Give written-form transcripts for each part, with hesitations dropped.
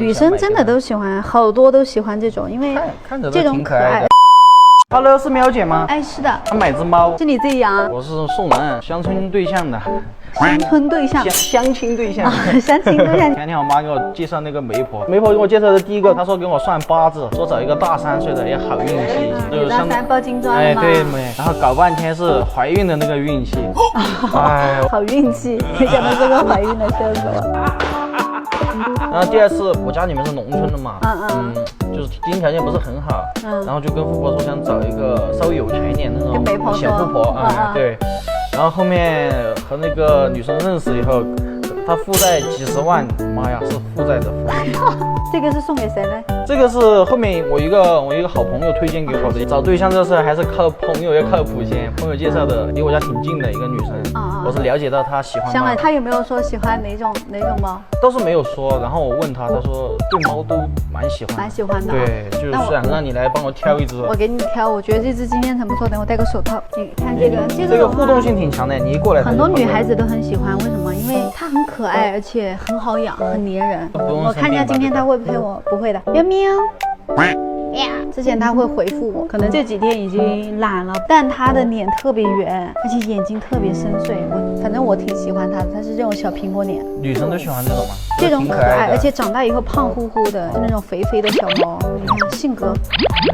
女生真的都喜欢，好多都喜欢这种，因为看着这种可爱。Hello， 是喵姐吗？哎，是的。想买只猫，是你自己养啊？我是送人相亲对象的。乡村对象，相亲对象，相亲对象。前天我妈给我介绍那个媒婆，媒婆给我介绍的第一个，她说给我算八字，说找一个大3岁的也好运气，就是大3抱金砖哎，对没？然后搞半天是怀孕的那个运气，哎，好运气，没想到是个怀孕的，笑死我。然后第二次，我家里面是农村的嘛，就是经济条件不是很好，然后就跟富婆说想找一个稍微有钱一点那种小富婆，对。然后后面和那个女生认识以后，她负债几10万，妈呀，是负债的负。这个是送给谁呢？这个是后面我一个好朋友推荐给我的。找对象这事还是靠朋友要靠谱些，朋友介绍的，离我家挺近的一个女生，我是了解到她喜欢猫。香了，她有没有说喜欢哪种猫？倒是没有说，然后我问她，她说对猫都蛮喜欢的。对，就是想让你来帮我挑一只。我给你挑，我觉得这只金渐层不错，等我戴个手套。你看这个互动性挺强的，你一过来很多女孩子都很喜欢，为什么？因为它很可爱，而且很好养，很粘人。我看一下今天它会陪我，不会的。喵喵。之前他会回复我，可能这几天已经懒了，但他的脸特别圆，而且眼睛特别深邃。反正我挺喜欢他的，他是这种小苹果脸。女生都喜欢这种吗？这种可爱，而且长大以后胖乎乎的，是那种肥肥的小猫。你看性格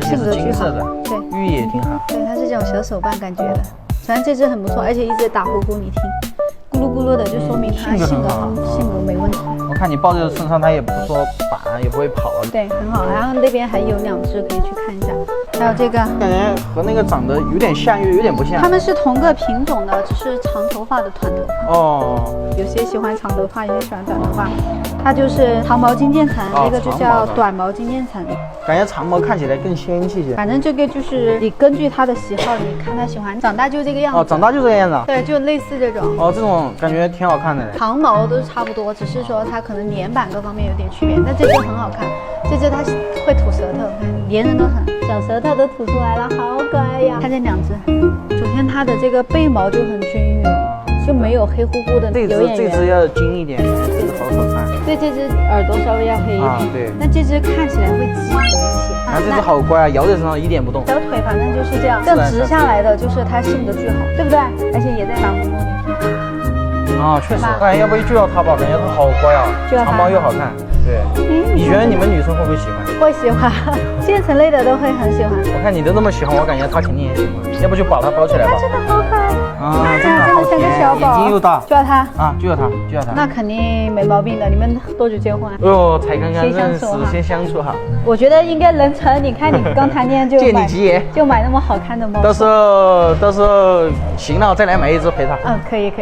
巨好，对，寓意也挺好。对，它是这种小手办感觉的。反正这只很不错，而且一直打呼呼，你听，咕噜咕噜的，就说明它性格好，性格没问题。我看你抱在身上，它也不说板，也不会跑。对，很好。然后那边还有2只，可以去看一下。还有这个，感觉和那个长得有点像，又有点不像。它们是同个品种的，只是长头发的短头发。哦，有些喜欢长头发，有些喜欢短头发。它就是长毛金渐层，那个就叫短毛金渐层。感觉长毛看起来更仙气些。反正这个就是你根据它的喜好，你看它喜欢长大就这个样子。哦，长大就这个样子。对，就类似这种。哦，这种感觉挺好看的。长毛都差不多，只是说它可能脸板各方面有点区别。但这只很好看，这只它会吐舌头，连人都很，小舌头都吐出来了，好可爱呀！看这2只，首先它的这个背毛就很均匀，就没有黑乎乎的。这只要精一点，这只好好看。对，这只耳朵稍微要黑一点。对。那这只看起来会直一些。这只好乖啊，摇在身上一点不动。小腿反正就是这样，这直下来的就是它性格巨好，对不对？而且也在打呼噜。确实。哎，要不就要它吧，感觉它好乖啊，长毛又好看。对。你觉得你们女生会不会喜欢？会喜欢，渐层类的都会很喜欢。我看你都那么喜欢，我感觉它肯定也喜欢。要不就把它包起来吧。它真的好可爱真的好像个小宝，眼睛又大。就要它就要它。那肯定没毛病的。你们多久结婚？才刚刚认识，先相处好。我觉得应该能成。你看你刚谈恋爱就借你吉言，就买那么好看的猫。到时候行了再来买一只陪它。可以。